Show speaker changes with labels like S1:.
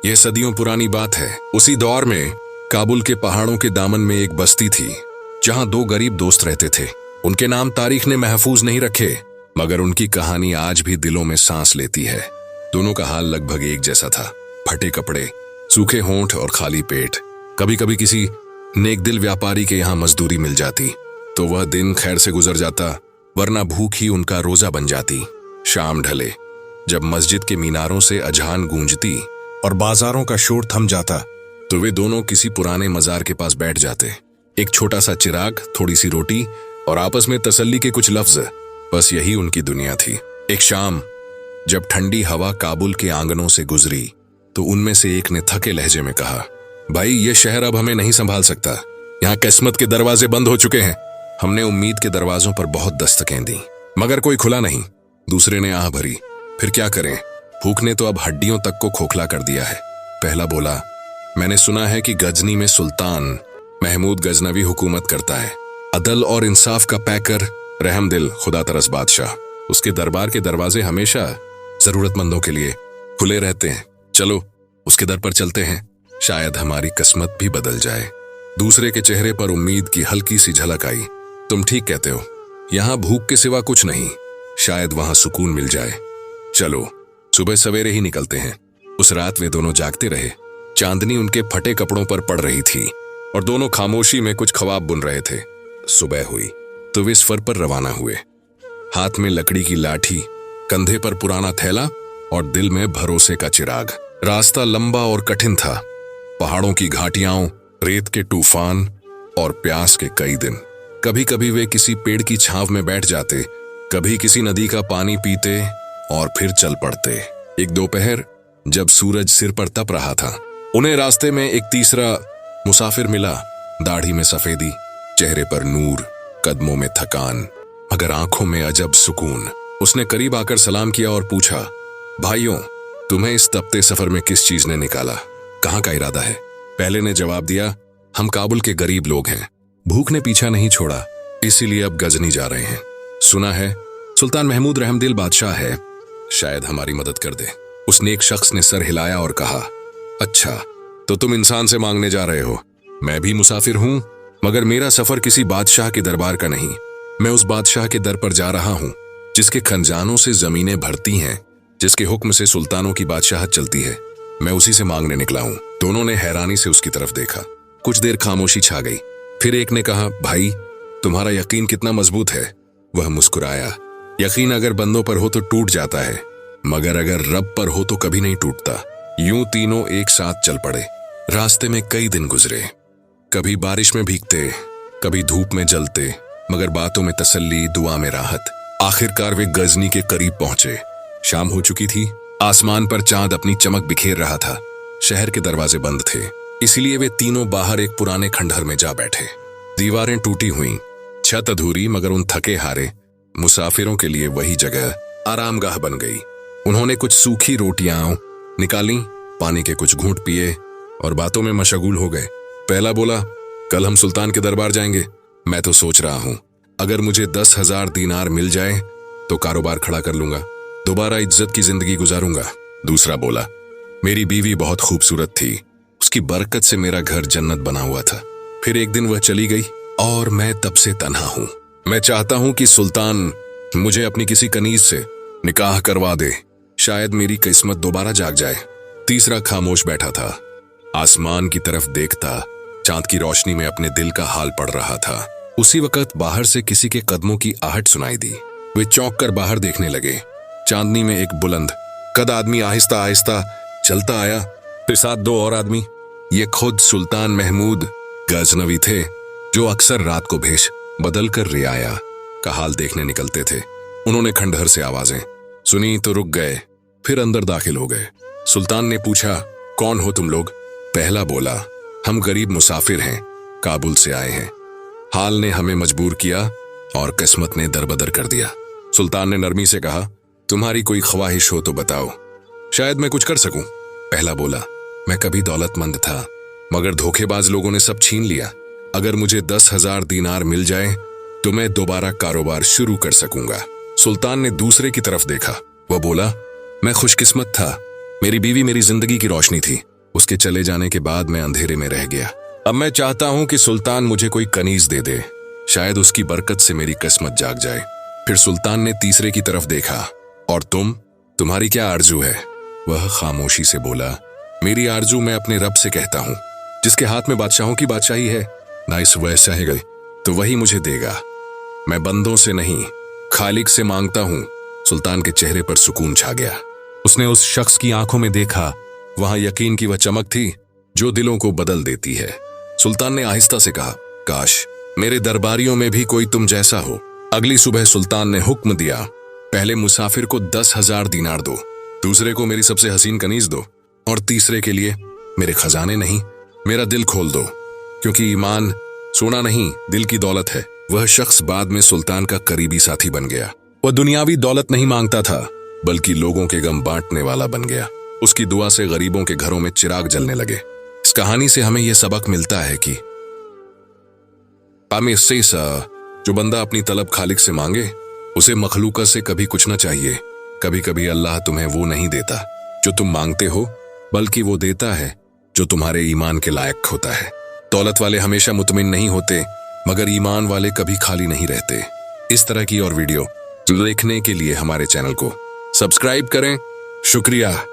S1: यह सदियों पुरानी बात है। उसी दौर में काबुल के पहाड़ों के दामन में एक बस्ती थी जहां दो गरीब दोस्त रहते थे। उनके नाम तारीख ने महफूज नहीं रखे, मगर उनकी कहानी आज भी दिलों में सांस लेती है। दोनों का हाल लगभग एक जैसा था। फटे कपड़े, सूखे होंठ और खाली पेट। कभी कभी किसी नेक दिल व्यापारी के यहाँ मजदूरी मिल जाती तो वह दिन खैर से गुजर जाता, वरना भूख ही उनका रोजा बन जाती। शाम ढले, जब मस्जिद के मीनारों से अजान गूंजती और बाजारों का शोर थम जाता, तो वे दोनों किसी पुराने मजार के पास बैठ जाते। एक छोटा सा चिराग, थोड़ी सी रोटी और आपस में तसल्ली के कुछ लफ्ज, बस यही उनकी दुनिया थी। एक शाम जब ठंडी हवा काबुल के आंगनों से गुजरी तो उनमें से एक ने थके लहजे में कहा, भाई ये शहर अब हमें नहीं संभाल सकता। यहाँ किस्मत के दरवाजे बंद हो चुके हैं। हमने उम्मीद के दरवाजों पर बहुत दस्तकें दी, मगर कोई खुला नहीं। दूसरे ने आह भरी, फिर क्या करें, भूख ने तो अब हड्डियों तक को खोखला कर दिया है। पहला बोला, मैंने सुना है कि गजनी में सुल्तान महमूद गजनवी हुकूमत करता है। अदल और इंसाफ का पैकर, रहमदिल खुदा तरस बादशाह। उसके दरबार के दरवाजे हमेशा जरूरतमंदों के लिए खुले रहते हैं। चलो उसके दर पर चलते हैं, शायद हमारी किस्मत भी बदल जाए। दूसरे के चेहरे पर उम्मीद की हल्की सी झलक आई। तुम ठीक कहते हो, यहाँ भूख के सिवा कुछ नहीं, शायद वहां सुकून मिल जाए। चलो सुबह सवेरे ही निकलते हैं। उस रात वे दोनों जागते रहे। चांदनी उनके फटे कपड़ों पर पड़ रही थी और दोनों खामोशी में कुछ ख्वाब बुन रहे थे। सुबह हुई तो वे सफर पर रवाना हुए। हाथ में लकड़ी की लाठी, कंधे पर पुराना थैला और दिल में भरोसे का चिराग। रास्ता लंबा और कठिन था। पहाड़ों की घाटियां, रेत के तूफान और प्यास के कई दिन। कभी कभी वे किसी पेड़ की छांव में बैठ जाते, कभी किसी नदी का पानी पीते और फिर चल पड़ते। एक दोपहर जब सूरज सिर पर तप रहा था, उन्हें रास्ते में एक तीसरा मुसाफिर मिला। दाढ़ी में सफेदी, चेहरे पर नूर, कदमों में थकान, मगर आंखों में अजब सुकून। उसने करीब आकर सलाम किया और पूछा, भाइयों, तुम्हें इस तपते सफर में किस चीज ने निकाला? कहाँ का इरादा है? पहले ने जवाब दिया, हम काबुल के गरीब लोग हैं। भूख ने पीछा नहीं छोड़ा, इसीलिए अब गजनी जा रहे हैं। सुना है सुल्तान महमूद रहमदिल बादशाह है, शायद हमारी मदद कर दे। उसने एक शख्स ने सर हिलाया और कहा, अच्छा तो तुम इंसान से मांगने जा रहे हो। मैं भी मुसाफिर हूं, मगर मेरा सफर किसी बादशाह के दरबार का नहीं। मैं उस बादशाह के दर पर जा रहा हूं जिसके खजानों से जमीनें भरती हैं, जिसके हुक्म से सुल्तानों की बादशाहत चलती है। मैं उसी से मांगने निकला हूं। दोनों ने हैरानी से उसकी तरफ देखा। कुछ देर खामोशी छा गई। फिर एक ने कहा, भाई तुम्हारा यकीन कितना मजबूत है। वह मुस्कुराया। यकीन अगर बंदों पर हो तो टूट जाता है, मगर अगर रब पर हो तो कभी नहीं टूटता। यूं तीनों एक साथ चल पड़े। रास्ते में कई दिन गुजरे, कभी बारिश में भीगते, कभी धूप में जलते, मगर बातों में तसल्ली, दुआ में राहत। आखिरकार वे गजनी के करीब पहुंचे। शाम हो चुकी थी। आसमान पर चांद अपनी चमक बिखेर रहा था। शहर के दरवाजे बंद थे, इसलिए वे तीनों बाहर एक पुराने खंडहर में जा बैठे। दीवारें टूटी हुई, छत अधूरी, मगर उन थके हारे मुसाफिरों के लिए वही जगह आरामगाह बन गई। उन्होंने कुछ सूखी रोटियां निकाली, पानी के कुछ घूंट पिए और बातों में मशगूल हो गए। पहला बोला, कल हम सुल्तान के दरबार जाएंगे। मैं तो सोच रहा हूं, अगर मुझे 10,000 दीनार मिल जाए तो कारोबार खड़ा कर लूंगा, दोबारा इज्जत की जिंदगी गुजारूंगा। दूसरा बोला, मेरी बीवी बहुत खूबसूरत थी, उसकी बरकत से मेरा घर जन्नत बना हुआ था। फिर एक दिन वह चली गई और मैं तब से तन्हा हूं। मैं चाहता हूं कि सुल्तान मुझे अपनी किसी कनीज से निकाह करवा दे, शायद मेरी किस्मत दोबारा जाग जाए। तीसरा खामोश बैठा था, आसमान की तरफ देखता, चांद की रोशनी में अपने दिल का हाल पढ़ रहा था। उसी वक्त बाहर से किसी के कदमों की आहट सुनाई दी। वे चौंक कर बाहर देखने लगे। चांदनी में एक बुलंद कद आदमी आहिस्ता आहिस्ता चलता आया, फिर साथ दो और आदमी। ये खुद सुल्तान महमूद गजनवी थे, जो अक्सर रात को भेष बदलकर रियाया का हाल देखने निकलते थे। उन्होंने खंडहर से आवाजें सुनी तो रुक गए, फिर अंदर दाखिल हो गए। सुल्तान ने पूछा, कौन हो तुम लोग? पहला बोला, हम गरीब मुसाफिर हैं, काबुल से आए हैं। हाल ने हमें मजबूर किया और किस्मत ने दरबदर कर दिया। सुल्तान ने नरमी से कहा, तुम्हारी कोई ख्वाहिश हो तो बताओ, शायद मैं कुछ कर सकूं। पहला बोला, मैं कभी दौलतमंद था, मगर धोखेबाज लोगों ने सब छीन लिया। अगर मुझे 10,000 दीनार मिल जाए तो मैं दोबारा कारोबार शुरू कर सकूंगा। सुल्तान ने दूसरे की तरफ देखा। वह बोला, मैं खुशकिस्मत था, मेरी बीवी मेरी जिंदगी की रोशनी थी, उसके चले जाने के बाद मैं अंधेरे में रह गया। अब मैं चाहता हूं कि सुल्तान मुझे कोई कनीज दे दे, शायद उसकी बरकत से मेरी किस्मत जाग जाए। फिर सुल्तान ने तीसरे की तरफ देखा। और तुम्हारी क्या आरजू है? वह खामोशी से बोला, मेरी आरजू मैं अपने रब से कहता हूं, जिसके हाथ में बादशाहों की बादशाही है। ना इस वैसा है गई तो वही मुझे देगा। मैं बंदों से नहीं, खालिक से मांगता हूं। सुल्तान के चेहरे पर सुकून छा गया। उसने उस शख्स की आंखों में देखा। वहां यकीन की वह चमक थी जो दिलों को बदल देती है। सुल्तान ने आहिस्ता से कहा, काश मेरे दरबारियों में भी कोई तुम जैसा हो। अगली सुबह सुल्तान ने हुक्म दिया, पहले मुसाफिर को 10,000 दीनार दो, दूसरे को मेरी सबसे हसीन कनीज दो, और तीसरे के लिए मेरे खजाने नहीं, मेरा दिल खोल दो, क्योंकि ईमान सोना नहीं, दिल की दौलत है। वह शख्स बाद में सुल्तान का करीबी साथी बन गया। वह दुनियावी दौलत नहीं मांगता था, बल्कि लोगों के गम बांटने वाला बन गया। उसकी दुआ से गरीबों के घरों में चिराग जलने लगे। इस कहानी से हमें यह सबक मिलता है कि जो बंदा अपनी तलब खालिक से मांगे, उसे मखलूका से कभी कुछ न चाहिए। कभी कभी अल्लाह तुम्हें वो नहीं देता जो तुम मांगते हो, बल्कि वो देता है जो तुम्हारे ईमान के लायक होता है। दौलत वाले हमेशा मुतमिन नहीं होते, मगर ईमान वाले कभी खाली नहीं रहते। इस तरह की और वीडियो देखने के लिए हमारे चैनल को सब्सक्राइब करें। शुक्रिया।